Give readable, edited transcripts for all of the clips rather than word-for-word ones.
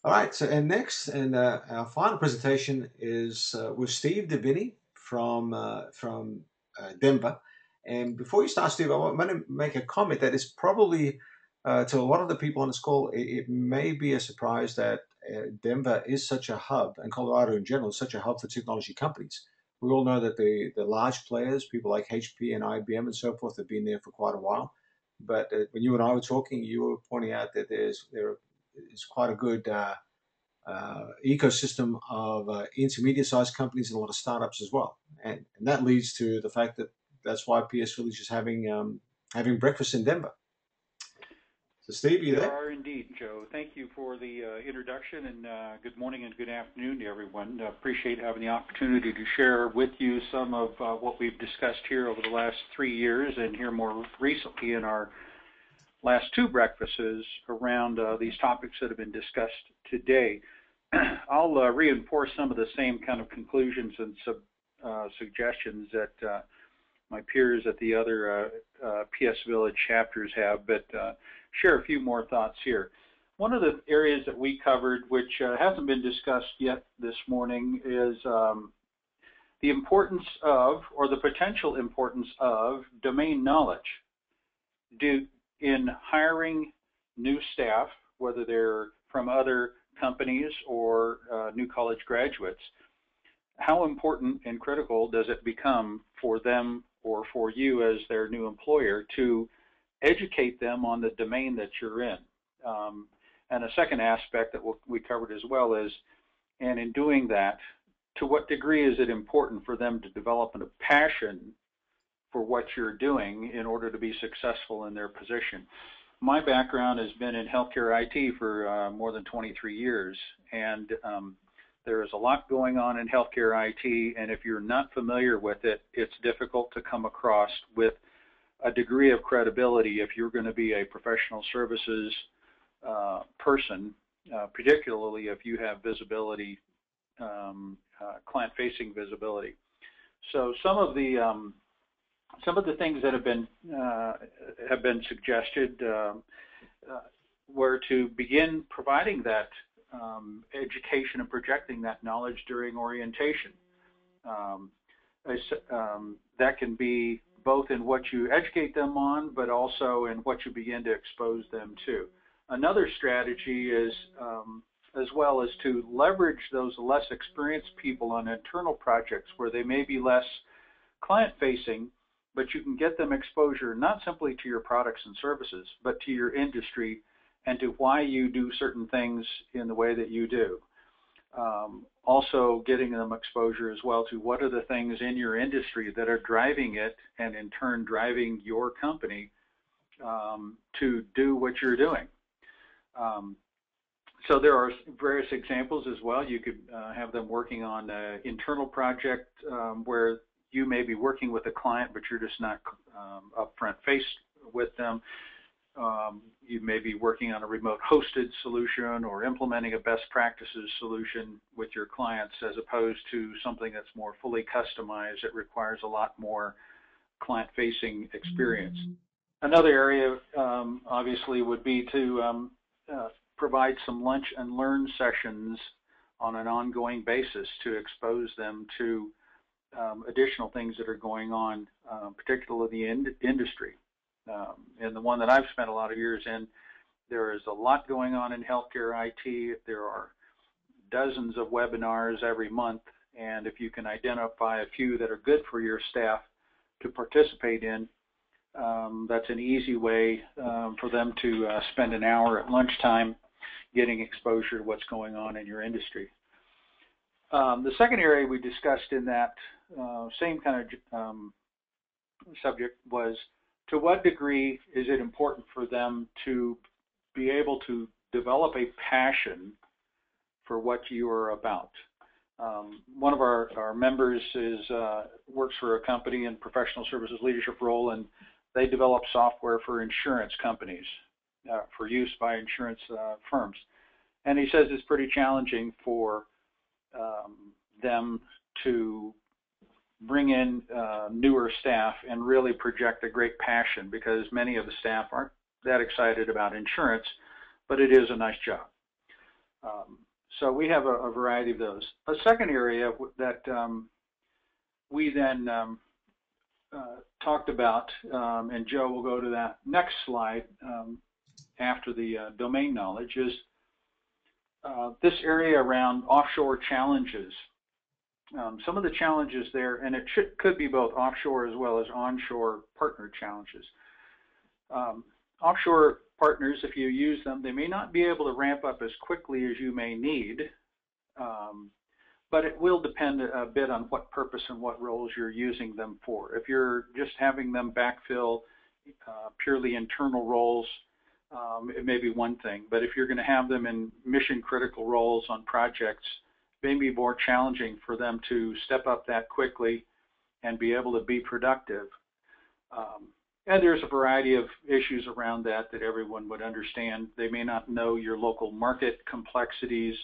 All right, so and next, and our final presentation is with Steve Davini from Denver. And before you start, Steve, I want to make a comment that is probably to a lot of the people on this call, it may be a surprise that Denver is such a hub, and Colorado in general is such a hub for technology companies. We all know that the large players, people like HP and IBM and so forth, have been there for quite a while. But when you and I were talking, you were pointing out that there is quite a good ecosystem of intermediate-sized companies and a lot of startups as well, and that leads to the fact that that's why PSVillage is having breakfast in Denver. So, Steve, you there? There are indeed, Joe. Thank you for the introduction, and good morning and good afternoon to everyone. Appreciate having the opportunity to share with you some of what we've discussed here over the last 3 years, and here more recently in our last 2 breakfasts around these topics that have been discussed today. I'll reinforce some of the same kind of conclusions and suggestions that my peers at the other PSVillage chapters have, but share a few more thoughts here. One of the areas that we covered, which hasn't been discussed yet this morning, is the importance of, or the potential importance of, domain knowledge in hiring new staff, whether they're from other companies or new college graduates. How important and critical does it become for them or for you as their new employer to educate them on the domain that you're in? And a second aspect that we covered as well is, and in doing that, to what degree is it important for them to develop a passion for what you're doing in order to be successful in their position? My background has been in healthcare IT for more than 23 years, and there is a lot going on in healthcare IT, and if you're not familiar with it, it's difficult to come across with a degree of credibility if you're going to be a professional services person, particularly if you have visibility, client-facing visibility. So some of the things that have been suggested were to begin providing that education and projecting that knowledge during orientation. That can be both in what you educate them on, but also in what you begin to expose them to. Another strategy is, as well, is to leverage those less experienced people on internal projects where they may be less client-facing, but you can get them exposure not simply to your products and services, but to your industry and to why you do certain things in the way that you do. Also getting them exposure as well to what are the things in your industry that are driving it and in turn driving your company to do what you're doing. So there are various examples as well. You could have them working on an internal project where you may be working with a client, but you're just not upfront faced with them. You may be working on a remote hosted solution or implementing a best practices solution with your clients, as opposed to something that's more fully customized that requires a lot more client-facing experience. Another area, obviously, would be to provide some lunch and learn sessions on an ongoing basis to expose them to additional things that are going on, particularly in the industry. And the one that I've spent a lot of years in, there is a lot going on in healthcare IT. There are dozens of webinars every month, and if you can identify a few that are good for your staff to participate in, that's an easy way for them to spend an hour at lunchtime getting exposure to what's going on in your industry. The second area we discussed in that same kind of subject was, to what degree is it important for them to be able to develop a passion for what you are about? One of our members works for a company in professional services leadership role, and they develop software for insurance companies for use by insurance firms. And he says it's pretty challenging for them to bring in newer staff and really project a great passion, because many of the staff aren't that excited about insurance, but it is a nice job. So we have a variety of those. A second area that we then talked about, and Joe will go to that next slide after the domain knowledge, is this area around offshore challenges. Some of the challenges there, and it could be both offshore as well as onshore partner challenges. Offshore partners, if you use them, they may not be able to ramp up as quickly as you may need, but it will depend a bit on what purpose and what roles you're using them for. If you're just having them backfill purely internal roles, it may be one thing, but if you're going to have them in mission critical roles on projects, it may be more challenging for them to step up that quickly and be able to be productive. And there's a variety of issues around that everyone would understand. They may not know your local market complexities.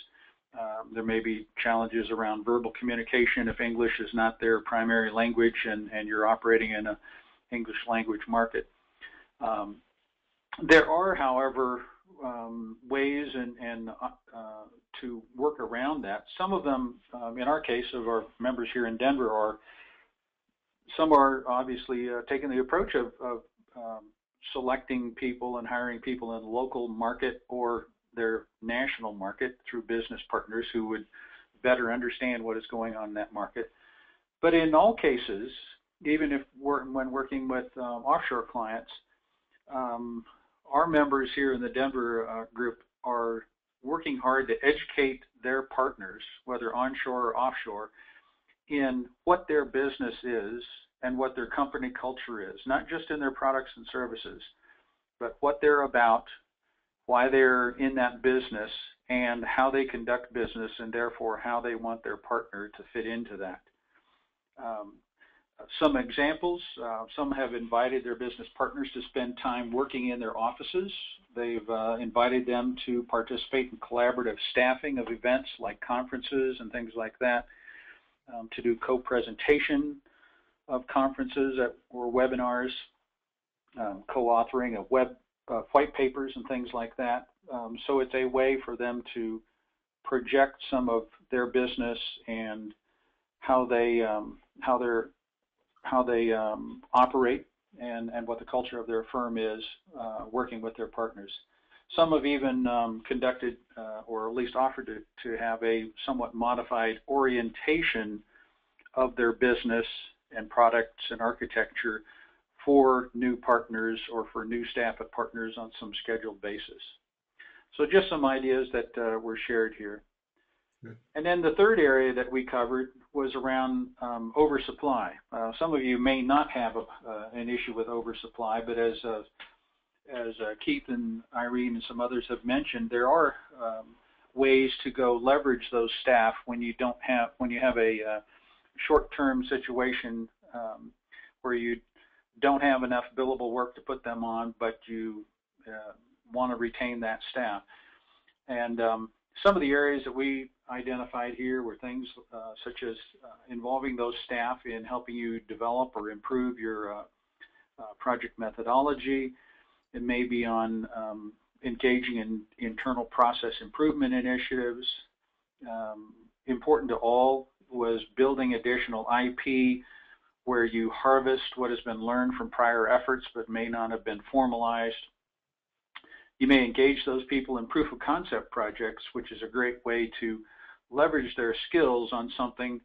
There may be challenges around verbal communication if English is not their primary language and you're operating in an English language market. There are, however, ways and to work around that. Some of them, in our case, of our members here in Denver, some are obviously taking the approach of selecting people and hiring people in the local market or their national market through business partners who would better understand what is going on in that market. But in all cases, even if when working with offshore clients, our members here in the Denver group are working hard to educate their partners, whether onshore or offshore, in what their business is and what their company culture is, not just in their products and services, but what they're about, why they're in that business, and how they conduct business, and therefore how they want their partner to fit into that. Some examples, some have invited their business partners to spend time working in their offices. They've invited them to participate in collaborative staffing of events like conferences and things like that, to do co-presentation of conferences or webinars, co-authoring of white papers and things like that. So it's a way for them to project some of their business and how they operate and what the culture of their firm is, working with their partners. Some have even conducted or at least offered to have a somewhat modified orientation of their business and products and architecture for new partners or for new staff at partners on some scheduled basis. So just some ideas that were shared here. And then the third area that we covered was around oversupply. Some of you may not have an issue with oversupply, but as Keith and Irene and some others have mentioned, there are ways to go leverage those staff when you have a short-term situation where you don't have enough billable work to put them on, but you want to retain that staff. And some of the areas that we identified here were things such as involving those staff in helping you develop or improve your project methodology. It may be on engaging in internal process improvement initiatives. Important to all was building additional IP where you harvest what has been learned from prior efforts but may not have been formalized. You may engage those people in proof of concept projects, which is a great way to leverage their skills on something.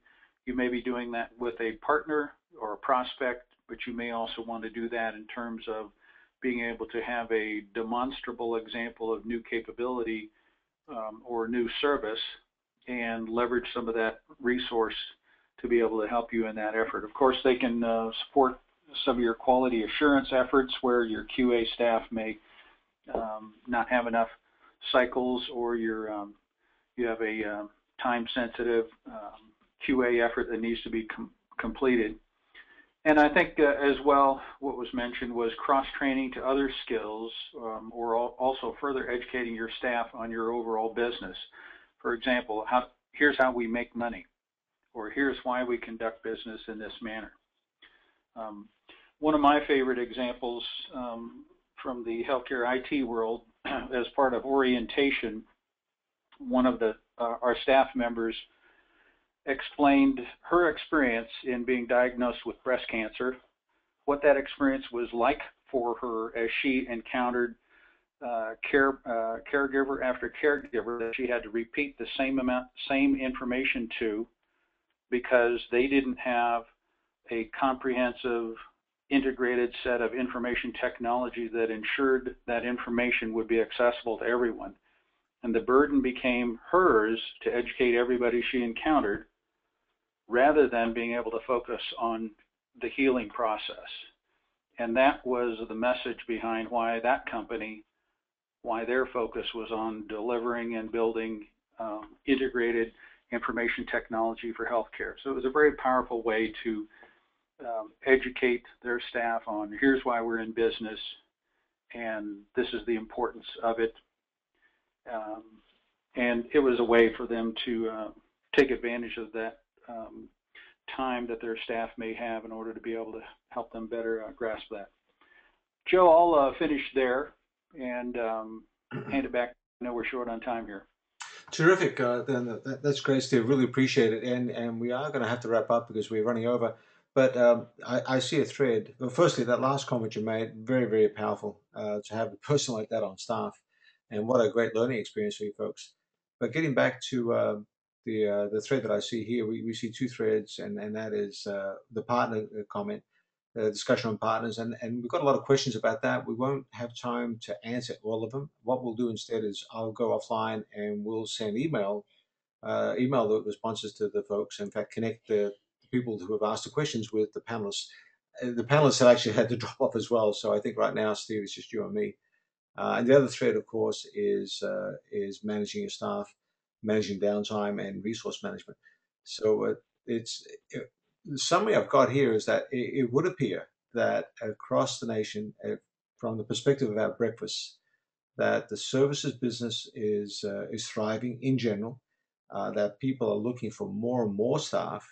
You may be doing that with a partner or a prospect, but you may also want to do that in terms of being able to have a demonstrable example of new capability or new service and leverage some of that resource to be able to help you in that effort. Of course, they can support some of your quality assurance efforts where your QA staff may not have enough cycles, or you have a time-sensitive QA effort that needs to be completed. And I think as well, what was mentioned was cross-training to other skills, or also further educating your staff on your overall business. For example, here's how we make money, or here's why we conduct business in this manner. One of my favorite examples from the healthcare IT world as part of orientation one of our staff members explained her experience in being diagnosed with breast cancer, what that experience was like for her as she encountered caregiver after caregiver that she had to repeat the same information to, because they didn't have a comprehensive, integrated set of information technology that ensured that information would be accessible to everyone. And the burden became hers to educate everybody she encountered, rather than being able to focus on the healing process. And that was the message behind why that company, why their focus was on delivering and building integrated information technology for healthcare. So it was a very powerful way to educate their staff on, here's why we're in business, and this is the importance of it. And it was a way for them to take advantage of that time that their staff may have in order to be able to help them better grasp that. Joe, I'll finish there and hand it back. I know we're short on time here. Terrific. That's great, Steve. Really appreciate it. And we are going to have to wrap up because we're running over. But I see a thread. Well, firstly, that last comment you made, very, very powerful to have a person like that on staff. And what a great learning experience for you folks. But getting back to the thread that I see here, we see two threads, and that is the partner comment, discussion on partners, and we've got a lot of questions about that. We won't have time to answer all of them. What we'll do instead is I'll go offline and we'll send email the responses to the folks. In fact, connect the people who have asked the questions with the panelists. The panelists have actually had to drop off as well. So I think right now, Steve, it's just you and me. And the other thread, of course, is managing your staff, managing downtime, and resource management. So the summary I've got here is that it would appear that across the nation, from the perspective of our breakfasts, that the services business is thriving in general, that people are looking for more and more staff,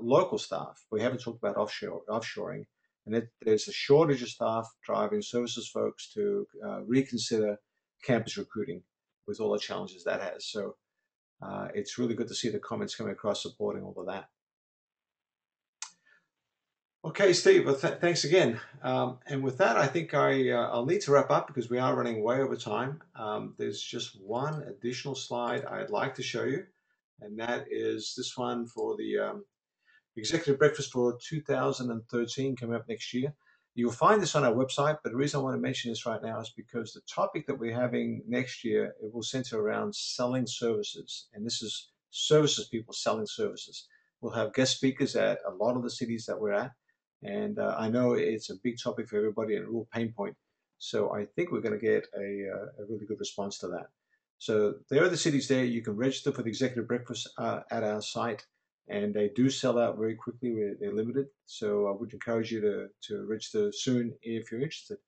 local staff. We haven't talked about offshoring. And there's a shortage of staff, driving services folks to reconsider campus recruiting with all the challenges that has. So it's really good to see the comments coming across supporting all of that. Okay, Steve, well, thanks again. And with that, I think I'll need to wrap up because we are running way over time. There's just one additional slide I'd like to show you, and that is this one for the Executive Breakfast for 2013 coming up next year. You'll find this on our website, but the reason I want to mention this right now is because the topic that we're having next year, it will center around selling services. And this is services people selling services. We'll have guest speakers at a lot of the cities that we're at. And I know it's a big topic for everybody and a real pain point. So I think we're going to get a really good response to that. So there are the cities there. You can register for the Executive Breakfast at our site. And they do sell out very quickly. They're limited. So I would encourage you to register soon if you're interested.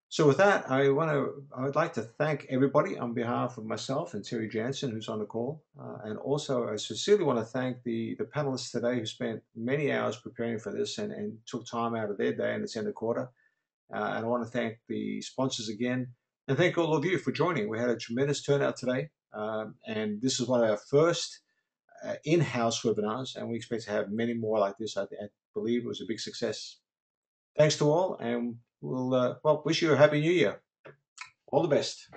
So with that, I would like to thank everybody on behalf of myself and Terry Jansen, who's on the call. And also I sincerely want to thank the panelists today who spent many hours preparing for this and took time out of their day, and it's end of quarter. And I want to thank the sponsors again, and thank all of you for joining. We had a tremendous turnout today. And this is one of our first in-house webinars, and we expect to have many more like this. I believe it was a big success. Thanks to all, and we'll wish you a happy new year. All the best.